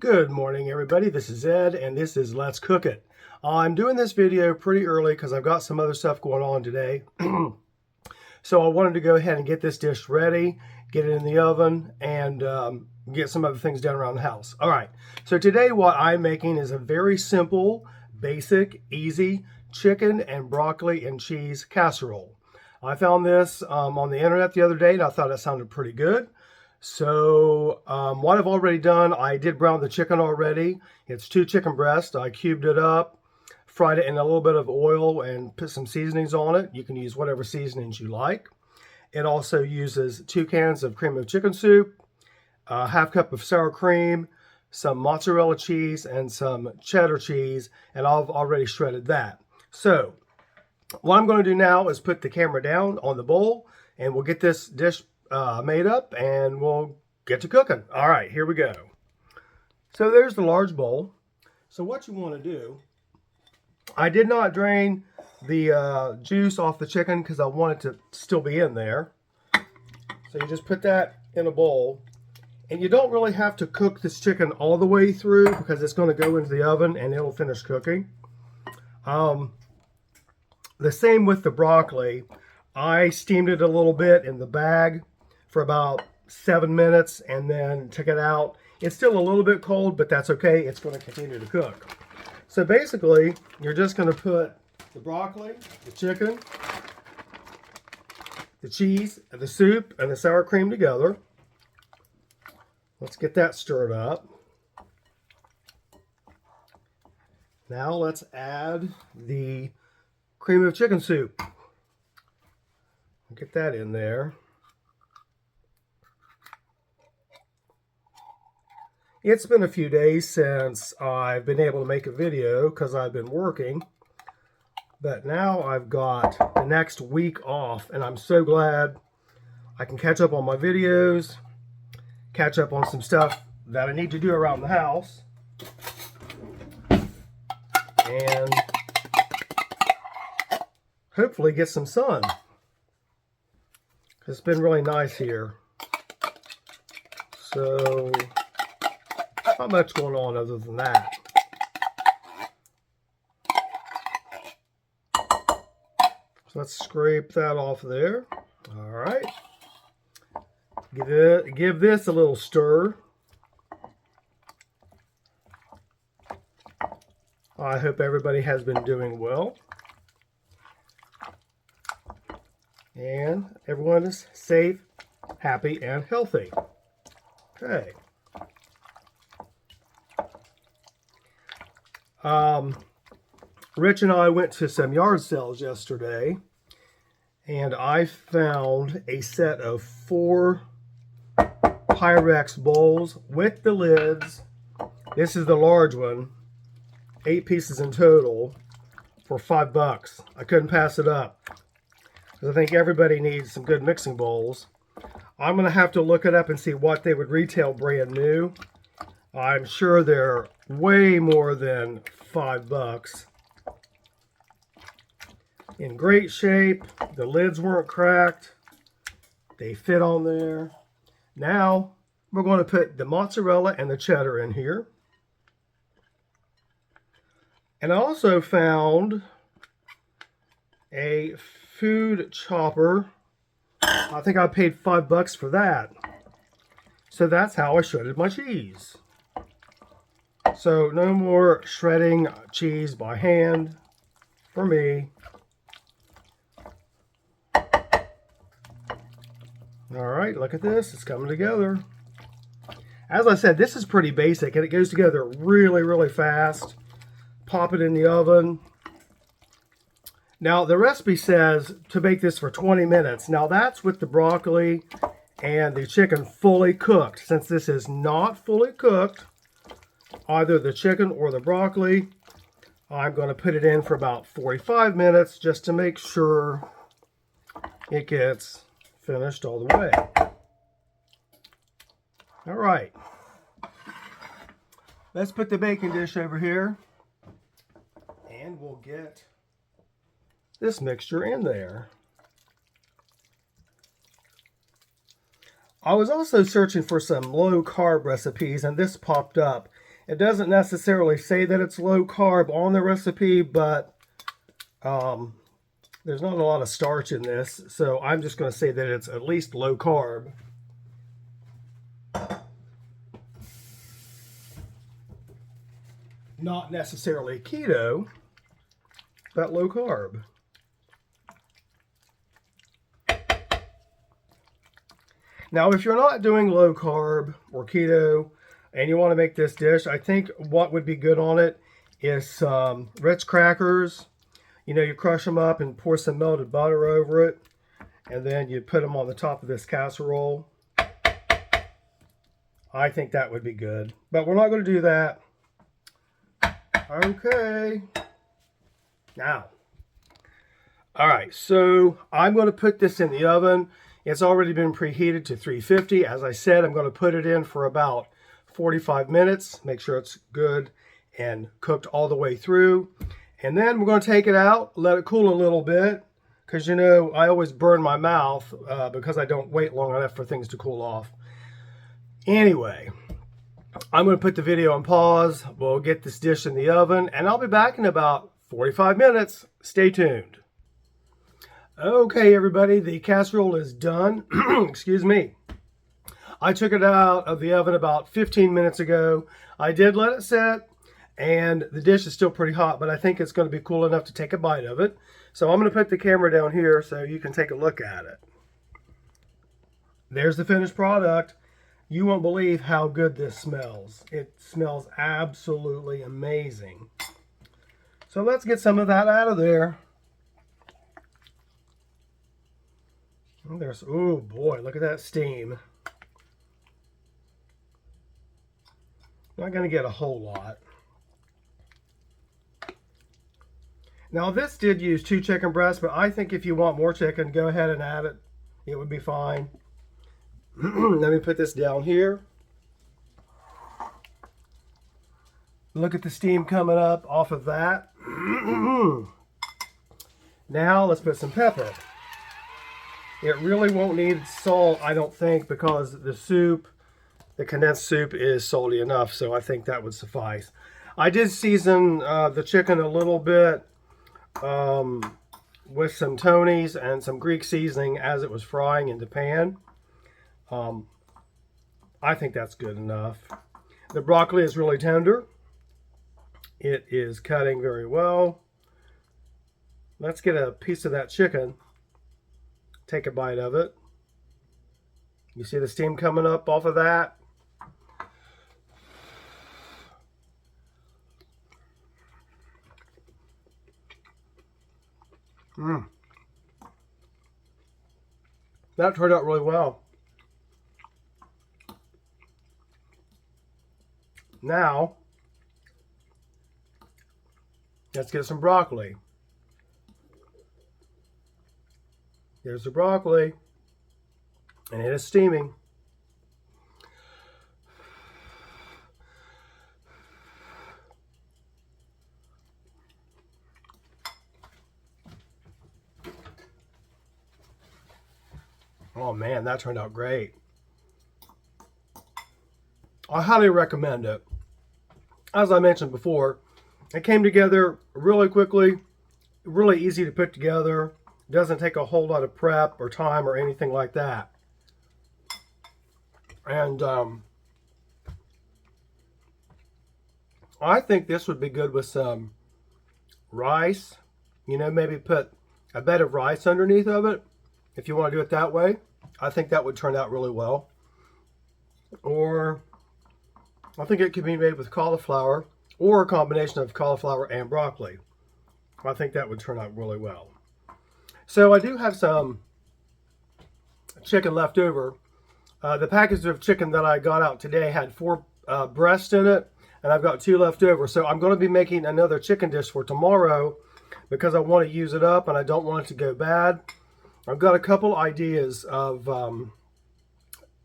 Good morning, everybody. This is Ed, and this is Let's Cook It. I'm doing this video pretty early because I've got some other stuff going on today. So I wanted to go ahead and get this dish ready, get it in the oven, and get some other things done around the house. All right, so today what I'm making is a very simple, basic, easy chicken and broccoli and cheese casserole. I found this on the internet the other day, and I thought it sounded pretty good. So what I've already done, I did brown the chicken already. It's 2 chicken breasts. I cubed it up, fried it in a little bit of oil, and put some seasonings on it. You can use whatever seasonings you like. It also uses 2 cans of cream of chicken soup, a half cup of sour cream, some mozzarella cheese, and some cheddar cheese, and I've already shredded that. So what I'm going to do now is put the camera down on the bowl, and we'll get this dish made up, and we'll get to cooking. All right, here we go. So there's the large bowl. So what you want to do, I did not drain the juice off the chicken because I want it to still be in there. So you just put that in a bowl, and you don't really have to cook this chicken all the way through because it's going to go into the oven and it'll finish cooking. The same with the broccoli. I steamed it a little bit in the bag for about 7 minutes and then took it out. It's still a little bit cold, but that's okay. It's going to continue to cook. So basically, you're just going to put the broccoli, the chicken, the cheese, and the soup, and the sour cream together. Let's get that stirred up. Now let's add the cream of chicken soup. Get that in there. It's been a few days since I've been able to make a video because I've been working, but now I've got the next week off, and I'm so glad I can catch up on my videos, catch up on some stuff that I need to do around the house, and hopefully get some sun. It's been really nice here. So not much going on other than that. So let's scrape that off there. All right. Give this a little stir. I hope everybody has been doing well. And everyone is safe, happy, and healthy. Okay. Rich and I went to some yard sales yesterday, and I found a set of 4 Pyrex bowls with the lids. This is the large one, 8 pieces in total for $5. I couldn't pass it up. I think everybody needs some good mixing bowls. I'm going to have to look it up and see what they would retail brand new. I'm sure they're way more than $5. In great shape. The lids weren't cracked. They fit on there. Now we're going to put the mozzarella and the cheddar in here. And I also found a food chopper. I think I paid $5 for that. So that's how I shredded my cheese. So no more shredding cheese by hand for me. All right, look at this. It's coming together. As I said, this is pretty basic, and it goes together really, really fast. Pop it in the oven. Now, the recipe says to bake this for 20 minutes. Now, that's with the broccoli and the chicken fully cooked. Since this is not fully cooked, either the chicken or the broccoli, I'm going to put it in for about 45 minutes just to make sure it gets finished all the way. All right. Let's put the baking dish over here, and we'll get this mixture in there. I was also searching for some low-carb recipes, and this popped up. It doesn't necessarily say that it's low carb on the recipe, but there's not a lot of starch in this, so I'm just going to say that it's at least low carb. Not necessarily keto, but low carb. Now, if you're not doing low carb or keto and you want to make this dish, I think what would be good on it is some Ritz crackers. You know, you crush them up and pour some melted butter over it, and then you put them on the top of this casserole. I think that would be good, but we're not going to do that. Okay. Now, all right, so I'm going to put this in the oven. It's already been preheated to 350. As I said, I'm going to put it in for about 45 minutes. Make sure it's good and cooked all the way through. And then we're going to take it out, let it cool a little bit, because, you know, I always burn my mouth because I don't wait long enough for things to cool off. Anyway, I'm going to put the video on pause. We'll get this dish in the oven, and I'll be back in about 45 minutes. Stay tuned. Okay, everybody, the casserole is done. Excuse me. I took it out of the oven about 15 minutes ago. I did let it set, and the dish is still pretty hot, but I think it's going to be cool enough to take a bite of it. So I'm going to put the camera down here so you can take a look at it. There's the finished product. You won't believe how good this smells. It smells absolutely amazing. So let's get some of that out of there. Oh, oh boy, look at that steam. Not going to get a whole lot. Now this did use 2 chicken breasts, but I think if you want more chicken, go ahead and add it. It would be fine. Let me put this down here. Look at the steam coming up off of that. Now let's put some pepper. It really won't need salt, I don't think, because the soup, the condensed soup, is salty enough, so I think that would suffice. I did season the chicken a little bit with some Tony's and some Greek seasoning as it was frying in the pan. I think that's good enough. The broccoli is really tender. It is cutting very well. Let's get a piece of that chicken. Take a bite of it. You see the steam coming up off of that? That turned out really well. Now, let's get some broccoli. There's the broccoli, and it is steaming. Oh man, that turned out great. I highly recommend it. As I mentioned before, it came together really quickly, really easy to put together. Doesn't take a whole lot of prep or time or anything like that. And I think this would be good with some rice. You know, maybe put a bed of rice underneath of it if you want to do it that way. I think that would turn out really well. Or I think it could be made with cauliflower or a combination of cauliflower and broccoli. I think that would turn out really well. So I do have some chicken left over. The package of chicken that I got out today had 4 breasts in it, and I've got 2 left over. So I'm going to be making another chicken dish for tomorrow because I want to use it up and I don't want it to go bad. I've got a couple ideas of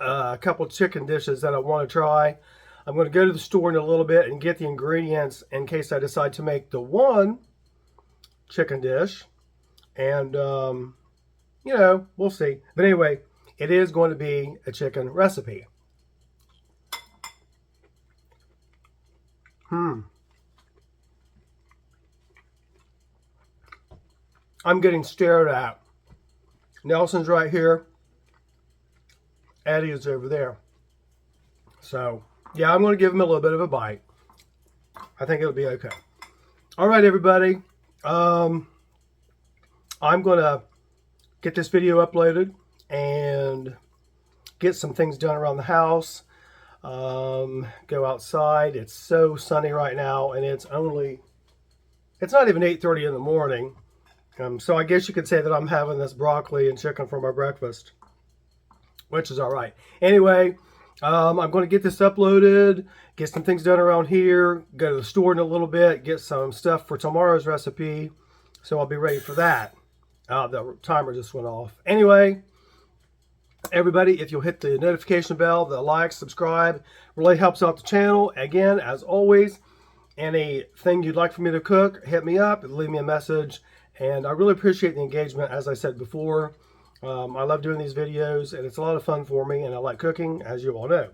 a couple chicken dishes that I want to try. I'm going to go to the store in a little bit and get the ingredients in case I decide to make the one chicken dish. And, you know, we'll see. But anyway, it is going to be a chicken recipe. I'm getting stared at. Nelson's right here. Eddie is over there. So, yeah, I'm going to give him a little bit of a bite. I think it'll be okay. All right, everybody. I'm going to get this video uploaded and get some things done around the house. Go outside. It's so sunny right now, and it's not even 8:30 in the morning. So I guess you could say that I'm having this broccoli and chicken for my breakfast, which is all right. Anyway, I'm going to get this uploaded, get some things done around here, go to the store in a little bit, get some stuff for tomorrow's recipe. So I'll be ready for that. The timer just went off. Anyway, everybody, if you'll hit the notification bell, the like, subscribe, really helps out the channel. Again, as always, anything you'd like for me to cook, hit me up, leave me a message. And I really appreciate the engagement, as I said before. I love doing these videos, and it's a lot of fun for me, and I like cooking, as you all know.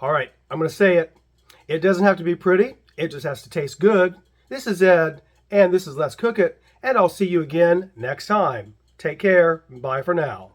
All right, I'm going to say it. It doesn't have to be pretty. It just has to taste good. This is Ed, and this is Let's Cook It, and I'll see you again next time. Take care. Bye for now.